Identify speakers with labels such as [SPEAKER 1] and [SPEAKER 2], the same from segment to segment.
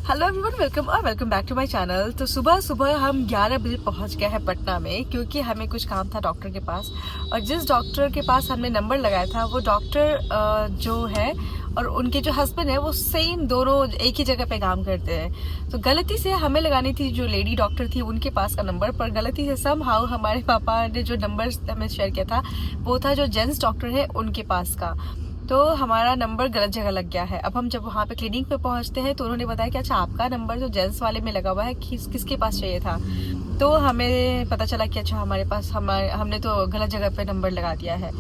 [SPEAKER 1] Hello everyone, welcome back to my channel. तो सुबह सुबह हम 11 बजे पहुंच गए हैं पटना में, क्योंकि हमें कुछ काम था डॉक्टर के पास। और जिस डॉक्टर के पास हमने नंबर लगाया था वो डॉक्टर जो है और उनके जो हस्बैंड है वो सेम दोनों एक ही जगह पे काम करते हैं। तो गलती से हमें लगानी थी जो लेडी डॉक्टर थी उनके पास का नंबर, पर गलती से समहाउ हमारे पापा ने जो नंबर हमें शेयर किया था वो था जो जेंट्स डॉक्टर है उनके पास का। तो हमारा नंबर गलत जगह लग गया है। अब हम जब वहाँ पे क्लिनिक पे पहुँचते हैं तो उन्होंने बताया कि अच्छा आपका नंबर जो जेंट्स वाले में लगा हुआ है किसके पास चाहिए था। तो हमें पता चला कि अच्छा हमारे पास हमने तो गलत जगह पे नंबर लगा दिया है।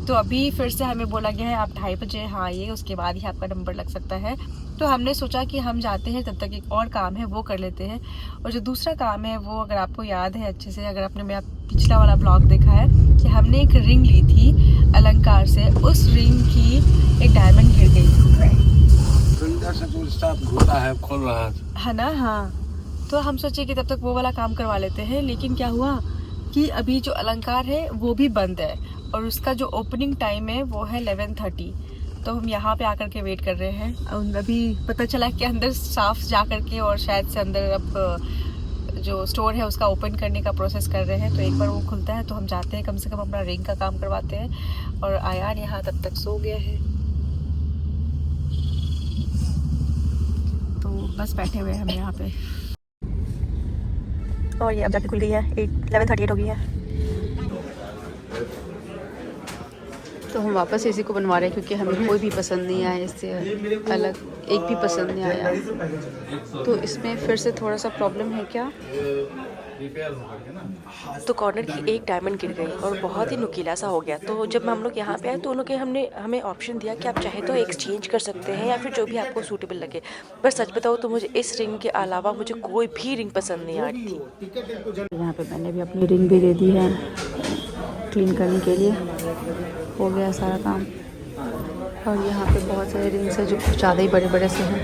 [SPEAKER 1] तो अभी फिर से हमें बोला गया है आप 2:30 बजे हाँ आइए, उसके बाद ही आपका नंबर लग सकता है। तो हमने सोचा कि हम जाते हैं, तब तक एक और काम है वो कर लेते हैं। और जो दूसरा काम है वो, अगर आपको याद है अच्छे से, अगर आपने मेरा पिछला वाला ब्लॉग देखा है कि हमने एक रिंग ली थी अलंकार से, उस रिंग की एक डायमंड गिर गई
[SPEAKER 2] घूमता है, खोल रहा
[SPEAKER 1] है ना। हाँ, तो हम सोचे कि तब तक वो वाला काम करवा लेते हैं। लेकिन क्या हुआ कि अभी जो अलंकार है वो भी बंद है और उसका जो ओपनिंग टाइम है वो है 11:30। तो हम यहाँ पे आकर के वेट कर रहे हैं। अभी पता चला कि अंदर स्टाफ जा करके और शायद से अंदर अब जो स्टोर है उसका ओपन करने का प्रोसेस कर रहे हैं। तो एक बार वो खुलता है तो हम जाते हैं, कम से कम अपना रिंग का काम करवाते हैं। और आयान यहाँ तब तक सो गया है, तो बस बैठे हुए हैं हम यहाँ पे। और ये अब जाके खुल गई है, 11:38 हो गई है। तो हम वापस इसी को बनवा रहे हैं क्योंकि हमें कोई भी पसंद नहीं आया, इससे अलग एक भी पसंद नहीं आया। तो इसमें फिर से थोड़ा सा प्रॉब्लम है क्या, तो कॉर्नर की एक डायमंड गिर गई और बहुत ही नुकीला सा हो गया। तो जब हम लोग यहाँ पे आए तो उन्होंने हमें ऑप्शन दिया कि आप चाहे तो एक्सचेंज कर सकते हैं या फिर जो भी आपको सूटेबल लगे। पर सच बताओ तो मुझे इस रिंग के अलावा मुझे कोई भी रिंग पसंद नहीं आ रही थी। यहाँ पे मैंने भी अपनी रिंग भी दे दी है क्लीन करने के लिए, हो गया सारा काम। और यहाँ पे बहुत सारे रिंग्स हैं जो कुछ ज़्यादा ही बड़े बड़े से हैं।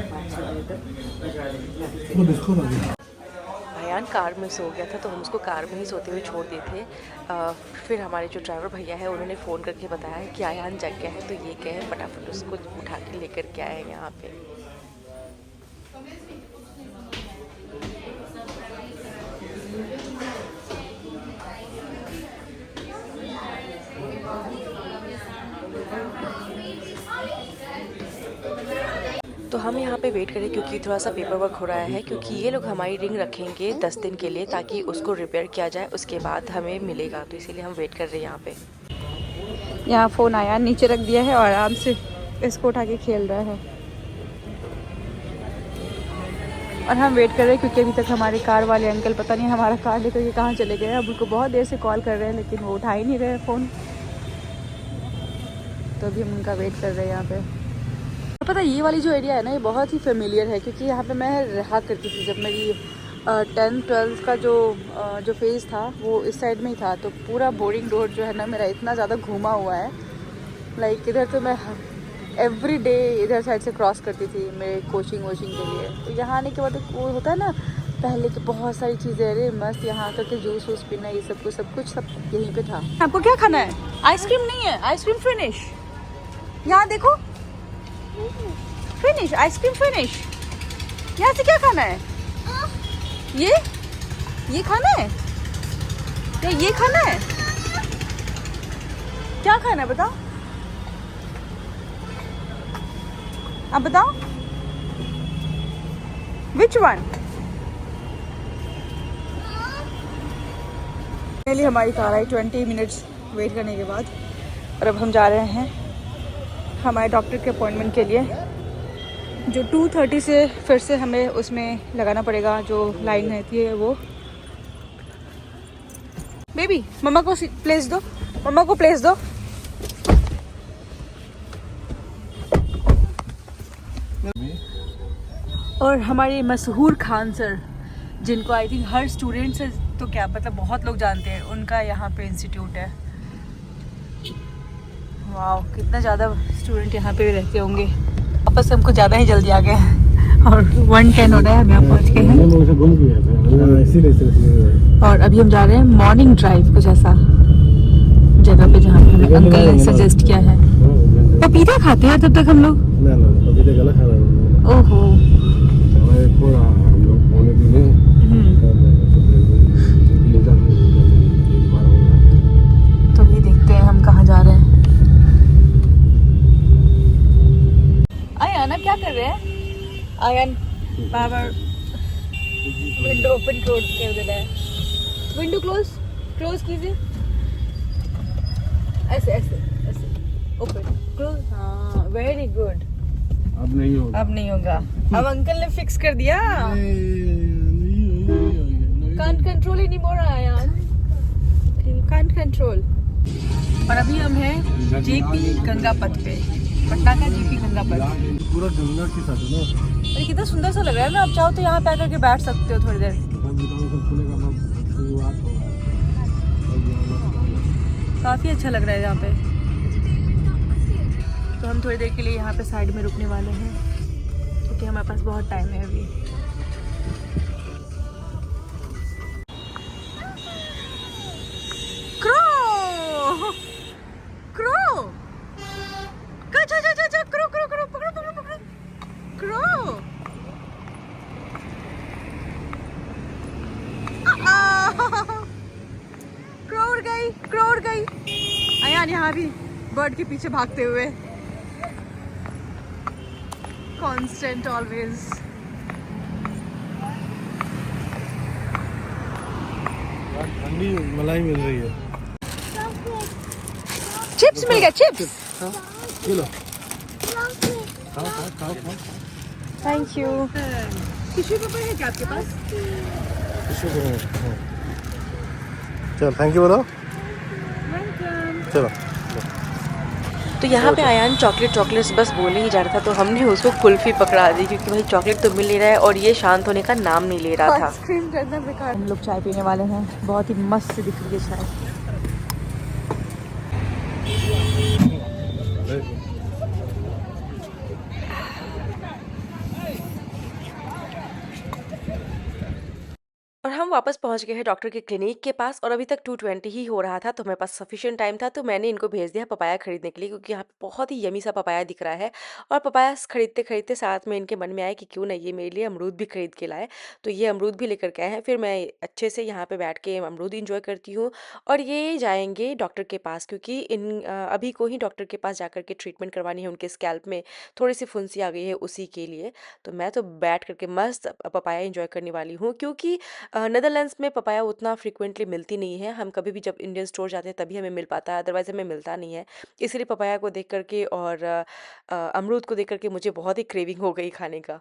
[SPEAKER 1] अयान कार में सो गया था तो हम उसको कार में ही सोते हुए छोड़ दिए थे। फिर हमारे जो ड्राइवर भैया है उन्होंने फ़ोन करके बताया कि अयान जग गया है, तो ये कहे फटाफट उसको उठा के लेकर के आए यहाँ पे। तो हम यहाँ पे वेट करें क्योंकि थोड़ा सा पेपर वर्क हो रहा है, क्योंकि ये लोग हमारी रिंग रखेंगे 10 दिन के लिए ताकि उसको रिपेयर किया जाए, उसके बाद हमें मिलेगा। तो इसीलिए हम वेट कर रहे हैं यहाँ पे। यहाँ फ़ोन आया, नीचे रख दिया है और आराम से इसको उठा के खेल रहा है। और हम वेट कर रहे हैं क्योंकि अभी तक हमारे कार वाले अंकल पता नहीं हमारा कार लेकर के कहाँ चले गए। अब उनको बहुत देर से कॉल कर रहे हैं लेकिन वो उठा ही नहीं रहे फ़ोन, तो अभी हम उनका वेट कर रहे हैं यहाँ पे। पता ये वाली जो एरिया है ना ये बहुत ही फेमिलियर है, क्योंकि यहाँ पे मैं रहा करती थी जब मेरी 10th-12th का जो फेज़ था वो इस साइड में ही था। तो पूरा बोरिंग रोड जो है ना मेरा इतना ज़्यादा घूमा हुआ है, लाइक इधर तो मैं एवरी डे इधर साइड से क्रॉस करती थी मेरे कोचिंग वोचिंग के लिए। तो यहाँ आने के बाद वो होता है ना पहले की बहुत सारी चीज़ें, अरे मस्त यहाँ करके जूस वूस पीना, ये सब कुछ यहीं पे था। आपको क्या खाना है? आइसक्रीम नहीं है, आइसक्रीम फिनिश। यहाँ देखो, फिनिश आइसक्रीम फिनिश। यहाँ से क्या खाना है? ये खाना है या ये खाना है? क्या खाना है बताओ, आप बताओ विच वन। पहले हमारी कार आई 20 मिनट्स वेट करने के बाद, और अब हम जा रहे हैं हमारे डॉक्टर के अपॉइंटमेंट के लिए, जो 2:30 से फिर से हमें उसमें लगाना पड़ेगा, जो लाइन रहती है वो। बेबी मम्मा को प्लेस दो, मम्मा को प्लेस दो। और हमारे मशहूर खान सर, जिनको आई थिंक हर स्टूडेंट से तो क्या मतलब बहुत लोग जानते हैं, उनका यहाँ पे इंस्टीट्यूट है। वाह, कितना ज़्यादा स्टूडेंट यहाँ पे रहते होंगे। वापस हमको ज़्यादा ही जल्दी आ गए और 1:10 हो रहा है, हम यहाँ पहुँच गए हैं। और अभी हम जा रहे हैं मॉर्निंग ड्राइव कुछ ऐसा जगह पे जहाँ पे अंकल ने सजेस्ट किया है। पपीता खाते हैं तब तक हम लोग। ओहो, आयन बार विंडो ओपन कर देना है। विंडो क्लोज कीजिए, ऐसे ऐसे ऐसे ओपन क्लोज। हाँ वेरी गुड।
[SPEAKER 2] अब नहीं होगा।
[SPEAKER 1] अब अंकल ने फिक्स कर दिया। Can't control any more ion, can't control. और अभी हम हैं जेपी गंगा पथ पे, पटना का जेपी गंगा पथ।
[SPEAKER 2] पूरा गंगा के साथ है ना।
[SPEAKER 1] अरे कितना सुंदर सा लग रहा है ना। आप चाहो तो यहाँ पे आकर के बैठ सकते हो थोड़ी देर। काफी अच्छा लग रहा है यहाँ पे। तो हम थोड़ी देर के लिए यहाँ पे साइड में रुकने वाले हैं क्योंकि हमारे पास बहुत टाइम है अभी। Crow crow crow crow crow पकड़ो पकड़ो पकड़ो क्रो। क्रो उड़ गई। अयान यहाँ भी बर्ड के पीछे भागते हुए। Constant always.
[SPEAKER 2] ठंडी मलाई मिल रही है।
[SPEAKER 1] चिप्स मिल गया, चिप्स।
[SPEAKER 2] ये लो, खाओ।
[SPEAKER 1] Thank you. टिश्यू पेपर है क्या आपके पास?
[SPEAKER 2] चल थैंक यू बोलो। चलो।
[SPEAKER 1] तो यहाँ पे आयान चॉकलेट्स बस बोले ही जा रहा था, तो हमने उसको कुल्फी पकड़ा दी क्योंकि भाई चॉकलेट तो मिल नहीं रहा है और ये शांत होने का नाम नहीं ले रहा था। हम लोग चाय पीने वाले हैं। बहुत ही मस्त दिख रही है चाय। और हम वापस पहुंच गए हैं डॉक्टर के क्लिनिक के पास और अभी तक 2:20 ही हो रहा था, तो मेरे पास सफिशिएंट टाइम था, तो मैंने इनको भेज दिया पपाया खरीदने के लिए क्योंकि यहाँ पे बहुत ही यमी सा पपाया दिख रहा है। और पपाया खरीदते खरीदते साथ में इनके मन में आया कि क्यों ना ये मेरे लिए अमरूद भी खरीद के लाए, तो ये अमरूद भी लेकर के आए हैं। फिर मैं अच्छे से यहाँ पे बैठ के अमरूद इंजॉय करती हूँ। और ये जाएंगे डॉक्टर के पास क्योंकि अभी को ही डॉक्टर के पास जाकर के ट्रीटमेंट करवानी है। उनके स्कैल्प में थोड़ी सी फुंसी आ गई है, उसी के लिए तो मैं तो बैठ करके मस्त पपाया इंजॉय करने वाली हूँ क्योंकि नेदरलैंड्स में पपाया उतना फ्रिक्वेंटली मिलती नहीं है। हम कभी भी जब इंडियन स्टोर जाते हैं तभी हमें मिल पाता है, अदरवाइज़ हमें मिलता नहीं है। इसलिए पपाया को देख करके और अमरूद को देख करके मुझे बहुत ही क्रेविंग हो गई खाने का।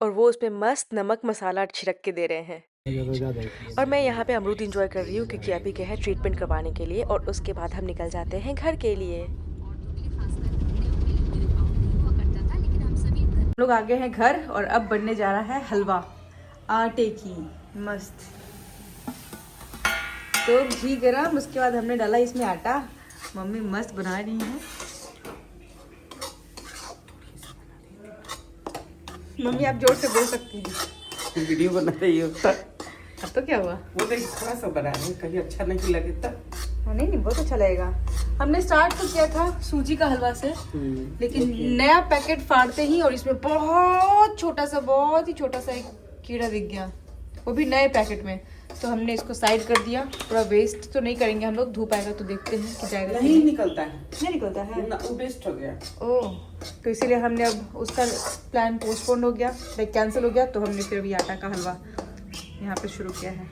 [SPEAKER 1] और वो उस पे मस्त नमक मसाला छिड़क के दे रहे हैं। और मैं यहाँ पे अमरूद इंजॉय कर रही हूँ क्योंकि अभी गए हैं ट्रीटमेंट करवाने के लिए और उसके बाद हम निकल जाते हैं घर के लिए। लोग आ गए हैं घर और अब बनने जा रहा है हलवा आटे की मस्त। तो घी गरम, उसके बाद हमने डाला इसमें आटा। मम्मी मस्त बना रही है। मम्मी आप जोर से बोल सकती हैं।
[SPEAKER 3] वीडियो बना रही हो तो
[SPEAKER 1] अब तो क्या हुआ?
[SPEAKER 3] वो देख थोड़ा सा बना रहे हैं, कहीं अच्छा नहीं लगे तब।
[SPEAKER 1] नहीं बहुत अच्छा लगेगा। हमने स्टार्ट तो किया था सूजी का हलवा से, लेकिन नया पैकेट फाड़ते ही और इसमें बहुत ही छोटा सा एक कीड़ा दिख गया, वो भी नए पैकेट में। तो हमने इसको साइड कर दिया। पूरा वेस्ट तो नहीं करेंगे हम लोग, धूप आएगा तो देखते हैं कि जाएगा।
[SPEAKER 3] नहीं निकलता है,
[SPEAKER 1] नहीं निकलता है
[SPEAKER 3] ना, वो वेस्ट हो गया।
[SPEAKER 1] ओह, तो इसीलिए हमने अब उसका प्लान पोस्टपोन हो गया, लाइक कैंसिल हो गया। तो हमने फिर अभी आटा का हलवा यहाँ पे शुरू किया है।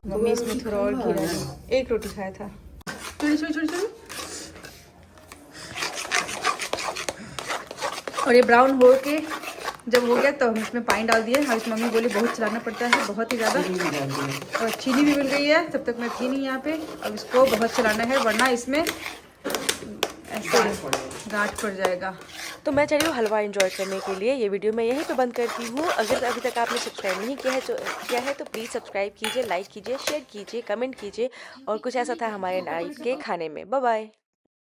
[SPEAKER 1] मम्मी इसमें थोड़ा और घी डाली। एक रोटी खाया था। छोड़ी। और ये ब्राउन हो के जब हो गया तो हम इसमें पानी डाल दिए। और मम्मी बोली बहुत चलाना पड़ता है, बहुत ही ज़्यादा। और चीनी भी मिल गई है, तब तक मैं थी नहीं यहाँ पे। अब इसको बहुत चलाना है वरना इसमें ऐसे गांठ पड़ जाएगा। तो मैं चली हूँ हलवा एंजॉय करने के लिए। ये वीडियो मैं यहीं पे बंद करती हूँ। अगर अभी तक आपने सब्सक्राइब नहीं किया है तो प्लीज़ सब्सक्राइब कीजिए, लाइक कीजिए, शेयर कीजिए, कमेंट कीजिए। और कुछ ऐसा था हमारे नाइट के खाने में। Bye bye.